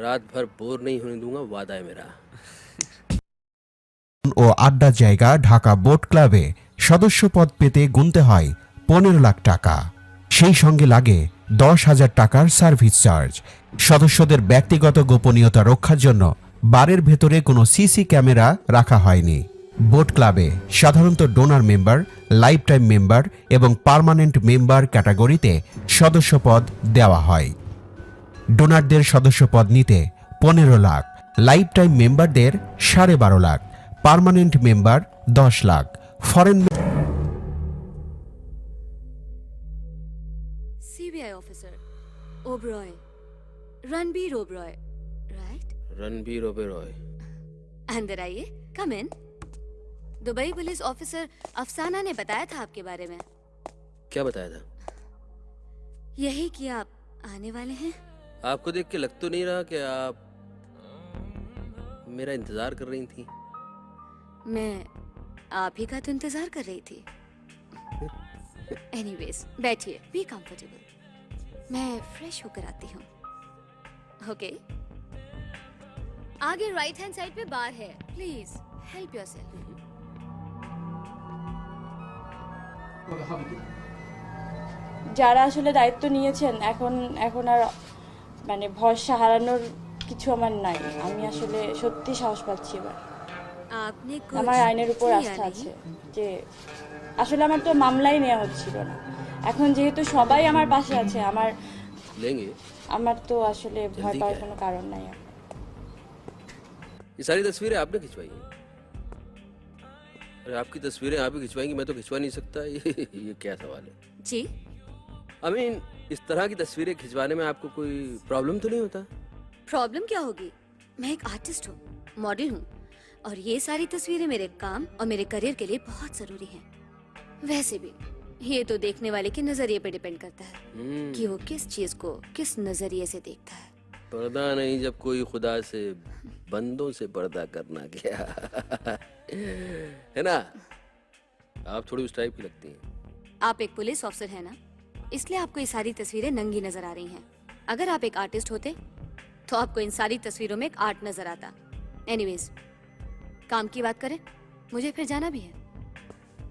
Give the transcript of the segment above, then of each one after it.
रात भर बोर नहीं होने दूंगा, वादा है मेरा। ও আড্ডার জায়গা ঢাকা বোট ক্লাবে সদস্যপদ পেতে গুনতে হয় 15 লাখ টাকা। সেই সঙ্গে লাগে 10,000 টাকার সার্ভিস চার্জ। সদস্যদের ব্যক্তিগত গোপনীয়তা রক্ষার জন্য বারের ভেতরে কোনো সিসি ক্যামেরা রাখা হয়নি। বোট ক্লাবে সাধারণত donor member, lifetime member এবং পার্মানেন্ট মেম্বার ক্যাটাগরিতে সদস্যপদ দেওয়া হয়। ডোনারদের সদস্যপদ নিতে 15 লাখ, লাইফ টাইম মেম্বারদের 12.5 lakh, permanent member 10 lakh, foreign CBI officer Oberoi, Ranbir Oberoi, right? Ranbir Oberoi. अंदर आइए, कम इन। दुबई पुलिस ऑफिसर अफसाना ने बताया था आपके बारे में। क्या बताया था? यही कि आप आने वाले हैं। आपको देख के लग तो नहीं रहा कि आप मेरा इंतजार कर रही थी। मैं आप ही का तो इंतजार कर रही थी। एनीवेज, बैठिए, बी कंफर्टेबल। मैं फ्रेश होकर आती हूँ। ओके, आगे राइट हैंड साइड पे बार है, प्लीज हेल्प योरसेल्फ। যারা আসলে দায়িত্ব নিয়েছেন এখন এখন আর মানে ভরসা হারানোর কিছু আমার নাই। আমি আসলে সত্যি সাহস পাচ্ছি এবার। आपने আমার আইনের উপর किया আস্থা नहीं? আছে যে আসলে আমার তো মামলাই নেওয়া হচ্ছিল না। এখন যেহেতু সবাই আমার পাশে আছে, लेंगे। আমার তো আসলে ভয় जल्दी পাওয়ার क्या है? কোনো কারণ নাই। ये सारी तस्वीरें आपने खिंचवाई हैं? अरे आपकी तस्वीरें आप ही खिंचवाएंगी, मैं तो खिंचवा नहीं सकता। ये क्या सवाल है? जी, आई मीन इस तरह की तस्वीरें खिंचवाने में आपको कोई प्रॉब्लम तो नहीं होता? प्रॉब्लम क्या होगी? मैं एक आर्टिस्ट हूँ, मॉडल हूँ, और ये सारी तस्वीरें मेरे काम और मेरे करियर के लिए बहुत जरूरी हैं। वैसे भी ये तो देखने वाले के नजरिए पे डिपेंड करता है कि वो किस चीज को किस नजरिए से देखता है। पर्दा नहीं जब कोई खुदा से बंदों से पर्दा करना क्या है ना? आप थोड़ी उस टाइप की लगती हैं। आप एक पुलिस ऑफिसर हैं ना, इसलिए आपको ये सारी तस्वीरें नंगी नजर आ रही हैं। अगर आप एक आर्टिस्ट होते तो आपको इन सारी तस्वीरों में एक आर्ट नजर आता। एनीवेज, काम की बात करें, मुझे फिर जाना भी है।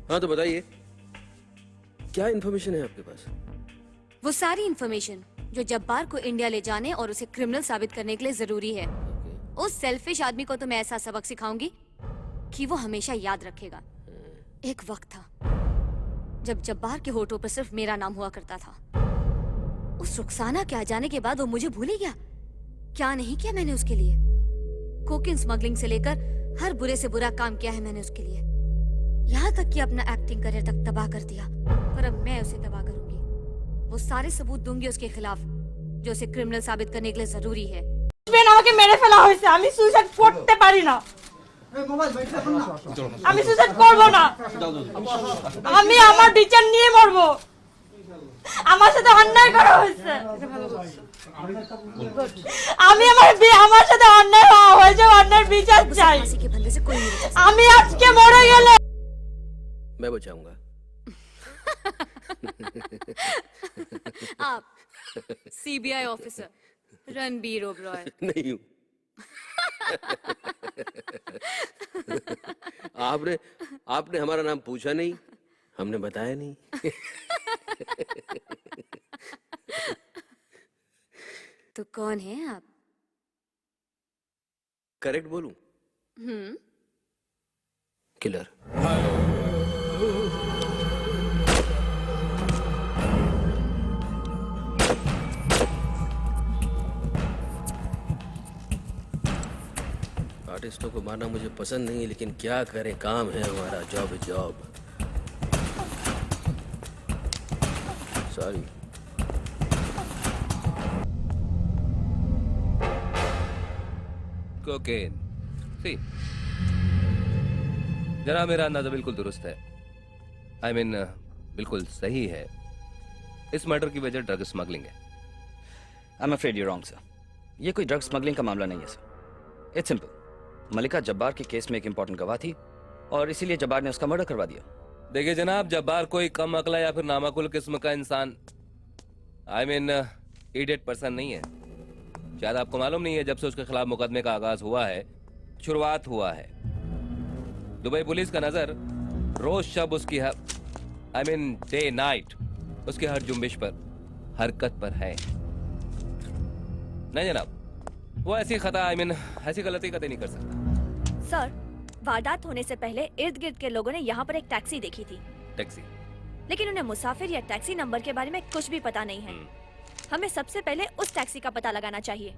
हाँ तो बताइए, क्या इन्फॉर्मेशन है आपके पास? वो सारी इंफॉर्मेशन जो जब्बार को इंडिया ले जाने और उसे क्रिमिनल साबित करने के लिए जरूरी है। उस सेल्फिश आदमी को तो मैं ऐसा सबक सिखाऊंगी कि वो हमेशा याद रखेगा। एक वक्त था जब जब्बार के होठों पर सिर्फ मेरा नाम हुआ करता था। उस रुखसाना के आ जाने के बाद वो मुझे भूल ही गया। क्या नहीं किया मैंने उसके लिए। कोकिन स्मगलिंग से लेकर हर बुरे से बुरा काम किया है मैंने उसके लिए, यहाँ तक कि अपना एक्टिंग करियर तक तबाह कर दिया। पर अब मैं उसे तबाह करूंगी। वो सारे सबूत दूंगी उसके खिलाफ जो उसे क्रिमिनल साबित करने के लिए जरूरी है। আমাকে মেরে ফেলা হয়েছে, আমি সুইসাইড করতে পারি না। আমি সুইসাইড করব না। আমি আমার বিচার নিয়ে মরব। আমার সাথে অন্যায় করা হয়েছে। আমি আমার সাথে অন্যায় হয়েছে, অন্যায় বিচার চাই। फांसी के फंदे से कोई नहीं बचा सकता। আমি আজকে মরে গেলে मैं बचाऊंगा। आप सीबीआई ऑफिसर रणबीर ओबरॉय। नहीं हूं। आपने आपने हमारा नाम पूछा नहीं, हमने बताया नहीं। तो कौन है आप? करेक्ट बोलूं? किलर। आर्टिस्टों को मारना मुझे पसंद नहीं, लेकिन क्या करें, काम है हमारा, जॉब है जॉब। सॉरी। कोकेन। सी, जरा मेरा अंदाजा बिल्कुल दुरुस्त है। आई मीन बिल्कुल सही है। इस मर्डर की वजह ड्रग स्मगलिंग है। I am afraid you wrong sir. ये कोई ड्रग स्मगलिंग का मामला नहीं है सर। It's simple. मलिका जब्बार के केस में एक इंपॉर्टेंट गवाह थी और इसीलिए जब्बार ने उसका मर्डर करवा दिया। देखिए जनाब, जब्बार कोई कम अकला या फिर नामाकुल किस्म का इंसान, आई मीन इडियट पर्सन नहीं है। शायद आपको मालूम नहीं है, जब से उसके खिलाफ मुकदमे का आगाज हुआ है, शुरुआत हुआ है, दुबई पुलिस का नजर रोज शब उसकी डे नाइट उसकी हर जुम्बिश पर, हरकत पर है। नहीं जनाब, वो ऐसी खता ऐसी गलती कतई नहीं कर सकता। सर, वारदात होने से पहले इर्द गिर्द के लोगों ने यहाँ पर एक टैक्सी देखी थी, टैक्सी? लेकिन उन्हें मुसाफिर या टैक्सी नंबर के बारे में कुछ भी पता नहीं है। हमें सबसे पहले उस टैक्सी का पता लगाना चाहिए।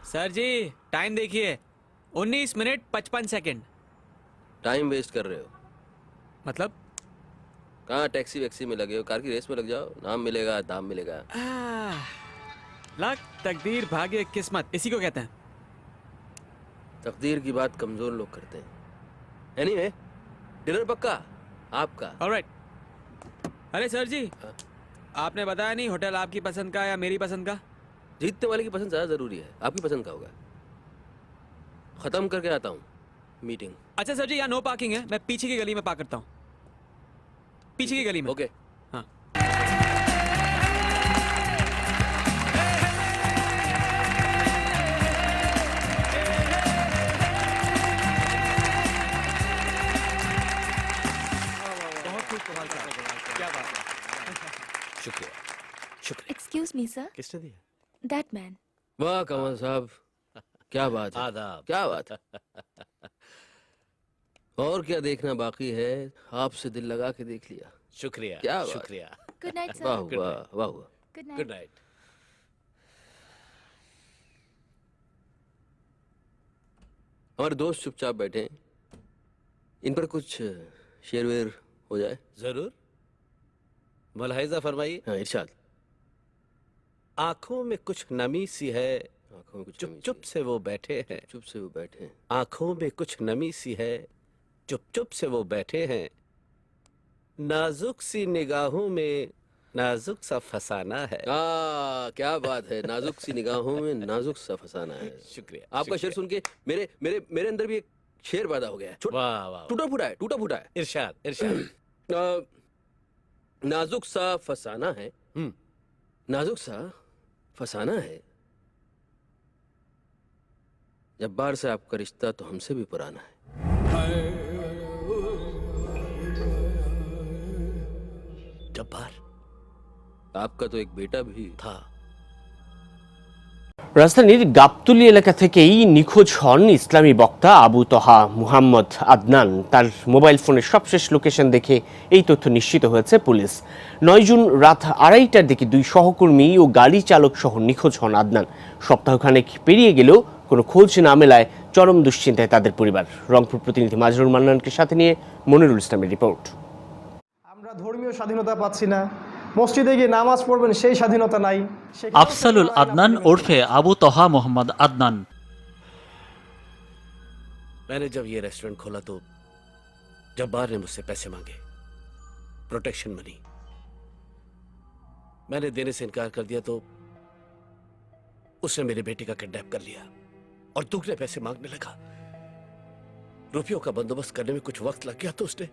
सर जी, टाइम देखिए, 19 मिनट 55 सेकंड। टाइम वेस्ट कर रहे हो। मतलब? कहाँ टैक्सी वैक्सी में लगे हो? कार की रेस में लग जाओ, नाम मिलेगा, दाम मिलेगा। लक, तकदीर, भाग्य, किस्मत, इसी को कहते हैं। तकदीर की बात कमजोर लोग करते हैं। एनीवे, डिनर पक्का आपका? ऑलराइट। अरे सर जी, आपने बताया नहीं होटल आपकी पसंद का या मेरी पसंद का? जीतने वाले की पसंद ज्यादा जरूरी है। आपकी पसंद का होगा। खत्म करके आता हूँ मीटिंग। अच्छा सर जी, यहाँ नो पार्किंग है, मैं पीछे की गली में पार्क करता हूँ। पीछे की गली में। ओके। हाँ। शुक्रिया, शुक्रिया। एक्सक्यूज मी सर, किसने दिया? That man. वाह कमल साहब, क्या बात है, आदाब। क्या बात है। और क्या देखना बाकी है, आपसे दिल लगा के देख लिया। शुक्रिया, क्या बात। शुक्रिया। गुड नाइट वाह सर। हुआ, वाह हुआ। Good good night. हमारे दोस्त चुपचाप बैठे हैं, इन पर कुछ शेर वेर हो जाए। जरूर, मुलाहिजा फरमाइए। हाँ इरशाद। आंखों में कुछ नमी सी है, आंखों में कुछ चुप नमी चुप सी से वो बैठे हैं। है। चुप से वो बैठे हैं। आंखों में कुछ नमी सी है, चुप चुप से वो बैठे हैं। नाजुक सी निगाहों में नाजुक सा फसाना है। क्या बात है, नाजुक सी निगाहों में नाजुक सा फसाना है। शुक्रिया। आपका शेर सुन के मेरे मेरे मेरे अंदर भी एक शेर पैदा हो गया है। वाह वाह। टूटा फूटा है, टूटा फूटा है। इरशाद, इरशाद। नाजुक सा फसाना है, नाजुक सा फसाना है। जब्बार से आपका रिश्ता तो हमसे भी पुराना है। जब्बार आपका तो एक बेटा भी था। রাজধানীর গাবতলী এলাকা থেকেই নিখোঁজ হন ইসলামী বক্তা আবু তহা মুহাম্মদ আদনান। তার মোবাইল ফোনের সবশেষ লোকেশন দেখে এই তথ্য নিশ্চিত হয়েছে পুলিশ। 9 জুন রাত 2:30টার দিকে 2 সহকর্মী ও গাড়ি চালক সহ নিখোঁজ হন আদনান। সপ্তাহখানেক পেরিয়ে গেলেও কোনো খোঁজ না মেলায় চরম দুশ্চিন্তায় তাদের পরিবার। রংপুর প্রতিনিধি মাজরুল মান্নানকে সাথে নিয়ে মনিরুল ইসলামের রিপোর্ট। আমরা ধর্মীয় স্বাধীনতা পাচ্ছি না, মসজিদে গিয়ে নামাজ পড়বেন সেই স্বাধীনতা নাই। আফসালুল আদনান ওরফে আবু তহা মোহাম্মদ আদনান। मैंने जब ये रेस्टोरेंट खोला तो जब्बार ने मुझसे पैसे मांगे, प्रोटेक्शन मनी। मैंने देने से इनकार कर दिया तो उसने मेरे बेटे का किडनैप कर लिया और दुगने पैसे मांगने लगा। रुपयों का बंदोबस्त करने में कुछ वक्त लग गया तो उसने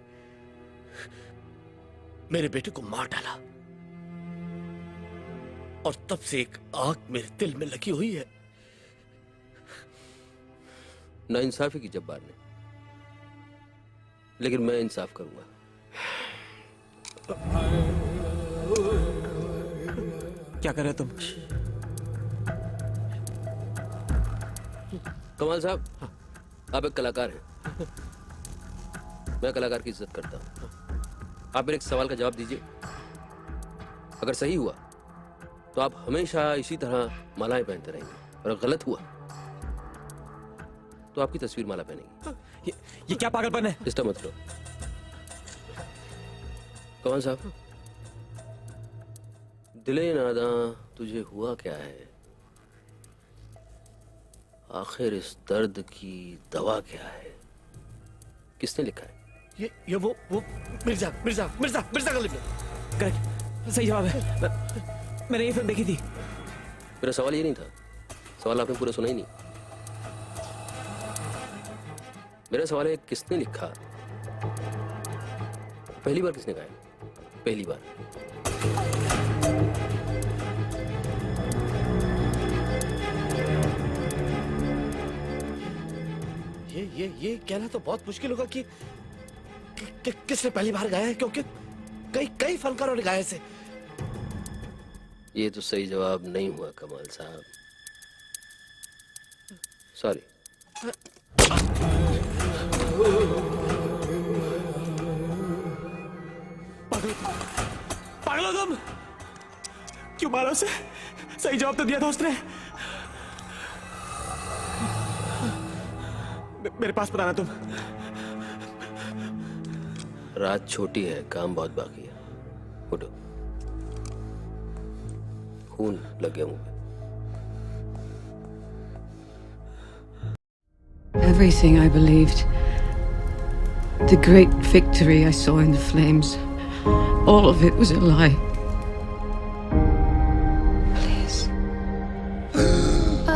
मेरे बेटे को मार डाला और तब से एक आग मेरे दिल में लगी हुई है। नाइंसाफी की जब्बार ने, लेकिन मैं इंसाफ करूंगा। क्या कर रहे हो तुम? कमाल साहब, आप एक कलाकार हैं, मैं कलाकार की इज्जत करता हूं। आप मेरे एक सवाल का जवाब दीजिए। अगर सही हुआ तो आप हमेशा इसी तरह मालाएं पहनते रहेंगे, और अगर गलत हुआ तो आपकी तस्वीर माला पहनेगी। ये क्या पागलपन है? डिस्टर्ब मत करो। कौन साहब, दिले नादा तुझे हुआ क्या है, आखिर इस दर्द की दवा क्या है, किसने लिखा है? ये वो मिर्जा मिर्जा मिर्जा मिर्जा गालिब ने। करेक्ट, सही जवाब है। मैंने ये फिल्म देखी थी। मेरा सवाल ये नहीं था, सवाल आपने पूरा सुना ही नहीं। मेरा सवाल है, किसने लिखा? पहली बार किसने गाया? पहली बार। ये कहना तो बहुत मुश्किल होगा कि किसने पहली बार गाया है, क्योंकि कई फनकारों ने गाया इसे। ये तो सही जवाब नहीं हुआ कमाल साहब, सॉरी। पागल हो तुम? क्यों मारा उसे? सही जवाब तो दिया था उसने। मेरे पास बताना तुम। रात छोटी है, काम बहुत बाकी है। उठो, खून लग गया मुंह पे। Everything I believed, the great victory I saw in the flames, all of it was a lie. Please.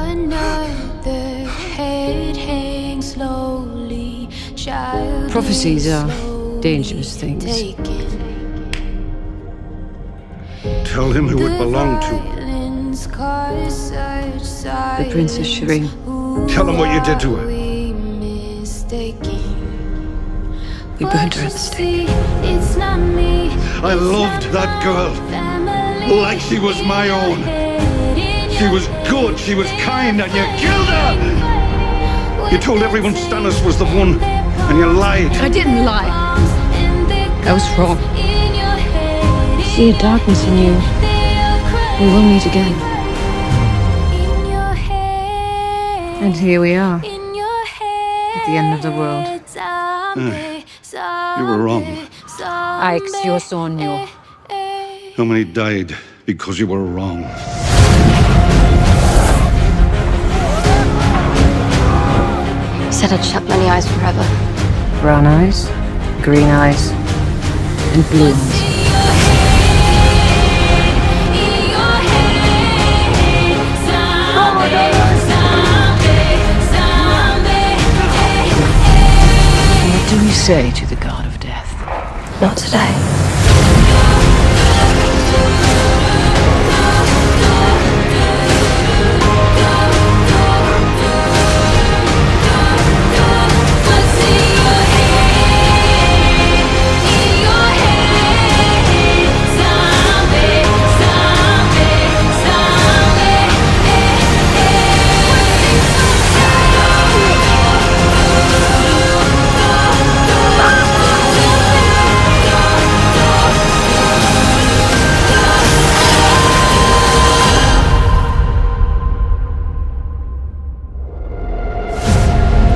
Another head hangs slowly. Prophecies are dangerous things. Tell him who it belonged to. The Princess Shireen. Tell him what you did to her. We burned her at the stake. I loved that girl like she was my own. She was good, she was kind, and you killed her! You told everyone Stannis was the one, and you lied. I didn't lie. I was wrong. See a darkness in you. We will meet again. And here we are, at the end of the world. You were wrong. Ix, you're so new. How many died because you were wrong? You said I'd shut many eyes forever. Brown eyes, green eyes, and blue ones. What do we say to the god of death? Not today.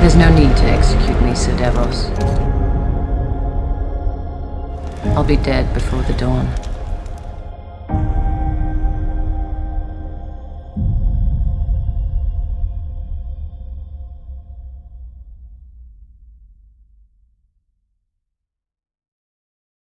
There's no need to execute me, Sir Davos. I'll be dead before the dawn.